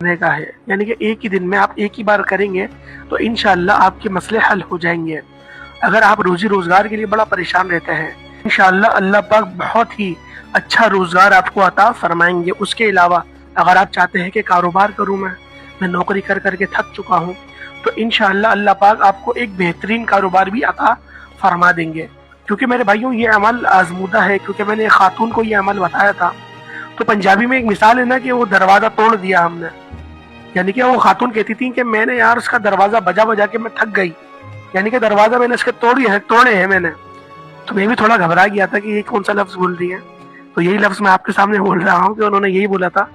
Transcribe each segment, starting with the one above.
करने का है, यानी कि एक ही दिन में आप एक ही बार करेंगे तो इंशाअल्लाह आपके मसले हल हो जाएंगे। अगर आप रोजी रोजगार के लिए बड़ा परेशान रहते हैं, इंशाअल्लाह अल्लाह पाक बहुत ही अच्छा रोजगार आपको अता फरमाएंगे। उसके अलावा अगर आप चाहते हैं कि कारोबार करूं, मैं नौकरी कर करके थक चुका हूं, तो इंशाअल्लाह अल्लाह पाक आपको एक बेहतरीन कारोबार भी अता फरमा देंगे। क्योंकि मेरे भाइयों ये अमल आजमूदा है, क्योंकि मैंने एक खातून को ये अमल बताया था। तो पंजाबी में एक मिसाल है ना कि वो दरवाज़ा तोड़ दिया हमने, यानी कि वो खातून कहती थी कि मैंने यार उसका दरवाज़ा बजा बजा के मैं थक गई, यानी कि दरवाज़ा मैंने उसके तोड़े हैं मैंने। तो मैं भी थोड़ा घबरा गया था कि ये कौन सा लफ्ज़ बोल रही है। तो यही लफ्ज़ मैं आपके सामने बोल रहा हूँ कि उन्होंने यही बोला था,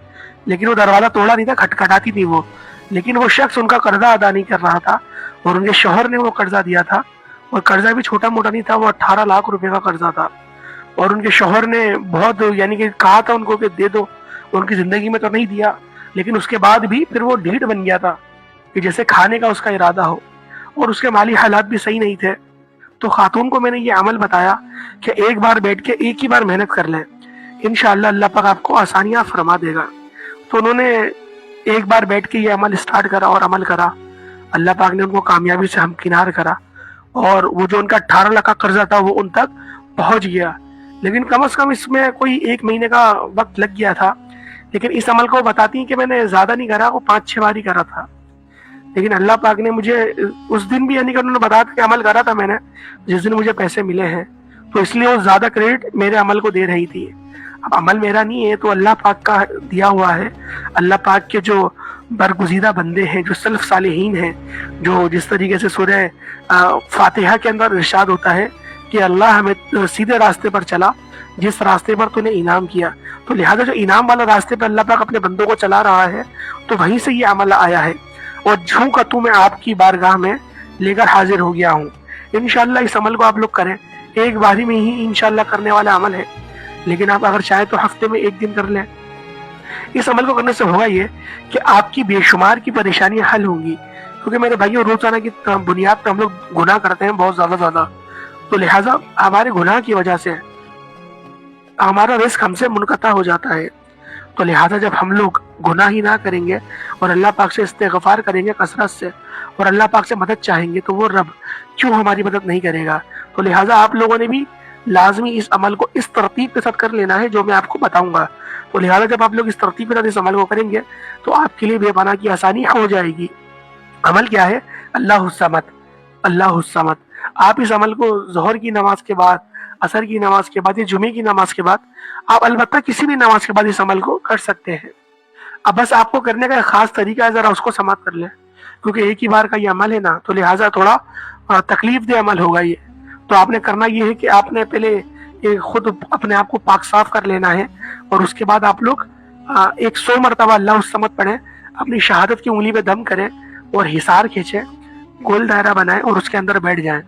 लेकिन वो दरवाज़ा तोड़ा नहीं था, खटखटाती थी वो। लेकिन वो शख्स उनका कर्जा अदा नहीं कर रहा था और उनके शौहर ने वो कर्जा दिया था, और कर्जा भी छोटा मोटा नहीं था, वो 18 लाख रुपए का कर्जा था। और उनके शौहर ने बहुत यानी कि कहा था उनको कि दे दो, उनकी ज़िंदगी में तो नहीं दिया, लेकिन उसके बाद भी फिर वो ढीठ बन गया था कि जैसे खाने का उसका इरादा हो, और उसके माली हालात भी सही नहीं थे। तो खातून को मैंने ये अमल बताया कि एक बार बैठ के एक ही बार मेहनत कर लें, इंशाअल्लाह अल्लाह पाक आपको आसानियाँ फरमा देगा। तो उन्होंने एक बार बैठ के ये अमल स्टार्ट करा और अमल करा, अल्लाह पाक ने उनको कामयाबी से हमकिनार करा, और वो जो उनका 18 लाख का कर्जा था वो उन तक पहुंच गया। लेकिन कम से कम इसमें कोई 1 महीने का वक्त लग गया था। लेकिन इस अमल को बताती हैं कि मैंने ज़्यादा नहीं करा, वो 5-6 बार ही करा था। लेकिन अल्लाह पाक ने मुझे उस दिन भी यानी कि उन्होंने बताया कि अमल करा था मैंने जिस दिन मुझे पैसे मिले हैं, तो इसलिए वो ज़्यादा क्रेडिट मेरे अमल को दे रही थी। अब अमल मेरा नहीं है, तो अल्लाह पाक का दिया हुआ है। अल्लाह पाक के जो बरगुज़ीदा बंदे हैं, जो सल्फ़ सालिहीन हैं, जो जिस तरीके से सूरह फातिहा के अंदर इरशाद होता है कि अल्लाह हमें सीधे रास्ते पर चला जिस रास्ते पर तूने इनाम किया, तो लिहाजा जो इनाम वाला रास्ते पर अल्लाह पाक अपने बंदों को चला रहा है, तो वहीं से ये अमल आया है। और झूका तू मैं आपकी बारगाह में लेकर हाजिर हो गया हूँ। इंशाअल्लाह इस अमल को आप लोग करें, एक बारी में ही इंशाअल्लाह करने वाला अमल है, लेकिन आप अगर चाहें तो हफ्ते में एक दिन कर लें। इस अमल को करने से होगा ये कि आपकी बेशुमार की परेशानियां हल होंगी। क्योंकि मेरे भाइयों रोजाना की बुनियाद पर हम लोग गुनाह करते हैं बहुत ज़्यादा, तो लिहाजा हमारे गुनाह की वजह से हमारा रिस्क हमसे मुनक़ता हो जाता है। तो लिहाजा जब हम लोग गुनाह ही ना करेंगे और अल्लाह पाक से इस्तिग़फ़ार करेंगे कसरत से, और अल्लाह पाक से मदद चाहेंगे, तो वो रब क्यों हमारी मदद नहीं करेगा। तो लिहाजा आप लोगों ने भी लाजमी इस अमल को इस तरतीब के साथ कर लेना है जो मैं आपको बताऊंगा। तो लिहाजा जब आप लोग इस तरतीब के साथ इस अमल को करेंगे तो आपके लिए बेपनाह की आसानी हो जाएगी। अमल क्या है? अल्लाहुस्समद, अल्लाहुस्समद। आप इस अमल को ज़ोहर की नमाज के बाद, असर की नमाज के बाद या जुमे की नमाज के बाद, आप अलबत्ता किसी भी नमाज के बाद इस अमल को कर सकते हैं। अब बस आपको करने का एक खास तरीका है, ज़रा उसको समाप्त कर लें, क्योंकि एक ही बार का ये अमल है ना, तो लिहाजा थोड़ा तकलीफ दे अमल होगा ये। तो आपने करना ये है कि आपने पहले खुद अपने आप को पाक साफ कर लेना है, और उसके बाद आप लोग 100 मरतबा अल्लाहुस्समद पढ़ें, अपनी शहादत की उंगली पे दम करें और हिसार खींचें, गोल दायरा बनाएं और उसके अंदर बैठ जाएं।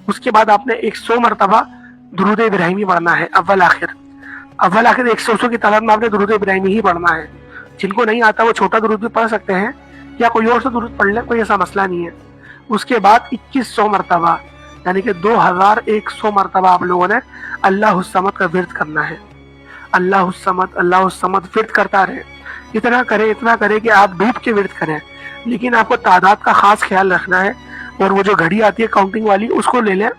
उसके बाद आपने 100 मरतबा दुरूद इब्राहिमी पढ़ना है, अव्वल आखिर 100 की तादाद में आपने दुरूद इब्राहिमी ही पढ़ना है। जिनको नहीं आता वो छोटा दुरूद भी पढ़ सकते हैं या कोई और सा दुरूद पढ़ लें, कोई ऐसा मसला नहीं है। उसके बाद 2100 मरतबा यानी कि 2100 मरतबा आप लोगों ने अल्लाहुस्समद का विर्द करना है। अल्लाहुस्समद अल्लाहुस्समद विर्द करता रहे, इतना करे कि आप डूब के विर्द करें। लेकिन आपको तादाद का खास ख्याल रखना है, और वो जो घड़ी आती है काउंटिंग वाली उसको ले लें,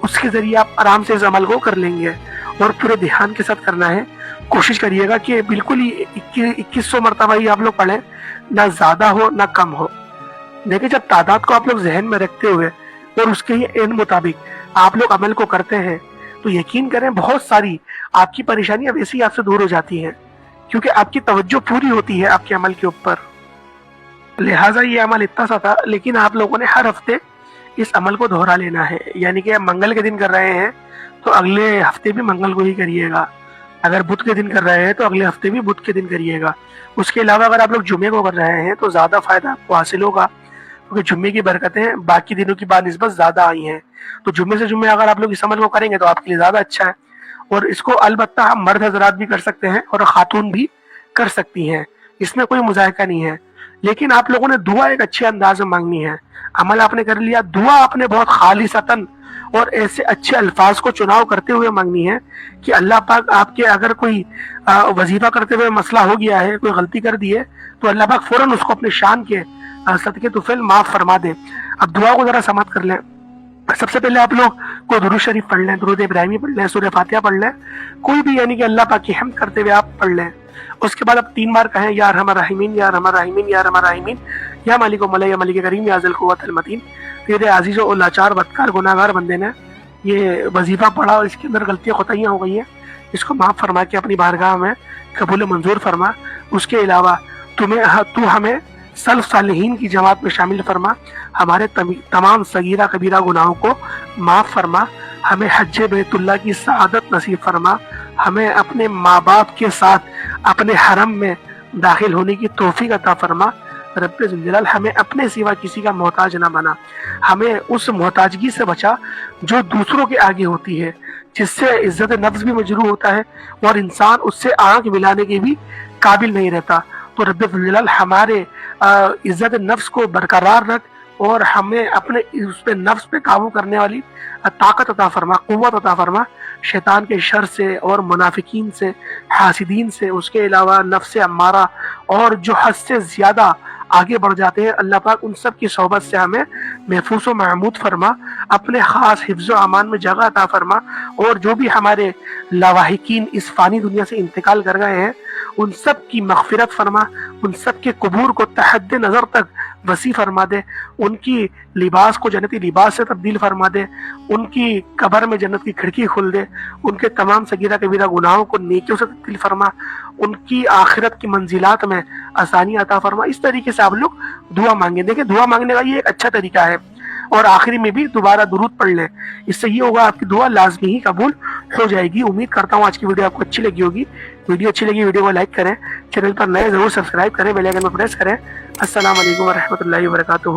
उसके जरिए आप आराम से इस अमल को कर लेंगे। और पूरे ध्यान के साथ करना है। कोशिश करिएगा कि बिल्कुल ही 2100 मरतबा ही आप लोग पढ़ें, ना ज़्यादा हो ना कम हो। देखिए, जब तादाद को आप लोग जहन में रखते हुए और उसके ही इन मुताबिक आप लोग अमल को करते हैं, तो यकीन करें बहुत सारी आपकी परेशानियां वैसे ही आपसे दूर हो जाती हैं, क्योंकि आपकी तवज्जो पूरी होती है आपके अमल के ऊपर। लिहाजा ये अमल इतना सा था, लेकिन आप लोगों ने हर हफ्ते इस अमल को दोहरा लेना है। यानी कि आप मंगल के दिन कर रहे हैं तो अगले हफ्ते भी मंगल को ही करिएगा, अगर बुध के दिन कर रहे हैं तो अगले हफ्ते भी बुध के दिन करिएगा। उसके अलावा अगर आप लोग जुमे को कर रहे हैं तो ज़्यादा फ़ायदा आपको हासिल होगा, क्योंकि जुम्मे की बरकतें बाकी दिनों की बानिस्बत ज़्यादा आई हैं। तो जुम्मे से जुम्मे अगर आप लोग इस अमल को करेंगे तो आपके लिए ज़्यादा अच्छा है। और इसको अलबत्ता हम मर्द हजरात भी कर सकते हैं और खातून भी कर सकती हैं, इसमें कोई मुज़ायका नहीं है। लेकिन आप लोगों ने दुआ एक अच्छे अंदाज में मांगनी है। अमल आपने कर लिया, दुआ आपने बहुत खालिसतन اور ایسے اچھے الفاظ کو چناؤ کرتے ہوئے مانگنی ہے کہ اللہ پاک آپ کے اگر کوئی وظیفہ کرتے ہوئے مسئلہ ہو گیا ہے، کوئی غلطی کر دی ہے، تو اللہ پاک فوراً اس کو اپنے شان کے صدقے طفیل معاف فرما دے۔ اب دعا کو ذرا سماعت کر لیں۔ سب سے پہلے آپ لوگ کو درود شریف پڑھ لیں، درود ابراہیمی پڑھ لیں، سورہ فاتحہ پڑھ لیں، کوئی بھی یعنی کہ اللہ پاک کی حمد کرتے ہوئے آپ پڑھ لیں۔ اس کے بعد اب 3 بار کہیں یا ارحم الراحمین یا ارحم الراحمین یا ارحم الراحمین یا مالک و مولا یا ملک کریم یا ذی القوۃ المتین۔ میرے عزیز و لاچار بدکار گناہگار بندے نے یہ وظیفہ پڑھا اور اس کے اندر غلطیاں خطائیاں ہو گئی ہیں، اس کو معاف فرما کے اپنی بارگاہ میں قبول منظور فرما۔ اس کے علاوہ تو ہمیں سلف صالحین کی جماعت میں شامل فرما، ہمارے تمام صغیرہ کبیرہ گناہوں کو معاف فرما، ہمیں حج بیت اللہ کی سعادت نصیب فرما، ہمیں اپنے ماں باپ کے ساتھ اپنے حرم میں داخل ہونے کی توفیق عطا فرما۔ رب ذوالجلال ہمیں اپنے سوا کسی کا محتاج نہ بنا، ہمیں اس محتاجگی سے بچا جو دوسروں کے آگے ہوتی ہے، جس سے عزت نفس بھی مجروح ہوتا ہے اور انسان اس سے آنکھ ملانے کے بھی قابل نہیں رہتا۔ تو رب ذوالجلال ہمارے عزت نفس کو برقرار رکھ اور ہمیں اپنے اس پہ نفس پہ قابو کرنے والی طاقت عطا فرما، قوت عطا فرما، شیطان کے شر سے اور منافقین سے، حاسدین سے، اس کے علاوہ نفس امارہ اور جو حد سے زیادہ آگے بڑھ جاتے ہیں، اللہ پاک ان سب کی صحبت سے ہمیں محفوظ و محمود فرما، اپنے خاص حفظ و امان میں جگہ عطا فرما، اور جو بھی ہمارے لاواحقین اس فانی دنیا سے انتقال کر گئے ہیں ان سب کی مغفرت فرما، ان سب کے قبور کو تحت نظر تک وسیع فرما دے، ان کی لباس کو جنتی لباس سے تبدیل فرما دے، ان کی قبر میں جنت کی کھڑکی کھول دے، ان کے تمام صغیرہ کبیرہ گناہوں کو نیکیوں سے تبدیل فرما، ان کی آخرت کی منزلات میں آسانی عطا فرما۔ اس طریقے سے آپ لوگ دعا مانگیں۔ دیکھیں دعا مانگنے کا یہ ایک اچھا طریقہ ہے، اور آخری میں بھی دوبارہ درود پڑھ لیں، اس سے یہ ہوگا آپ کی دعا لازمی ہی قبول ہو جائے گی۔ امید کرتا ہوں آج کی ویڈیو آپ کو اچھی لگی ہوگی۔ ویڈیو اچھی لگی ویڈیو کو لائک کریں، چینل پر نئے ضرور سبسکرائب کریں، بیل آئیکن میں پریس کریں۔ السلام علیکم ورحمۃ اللہ وبرکاتہ۔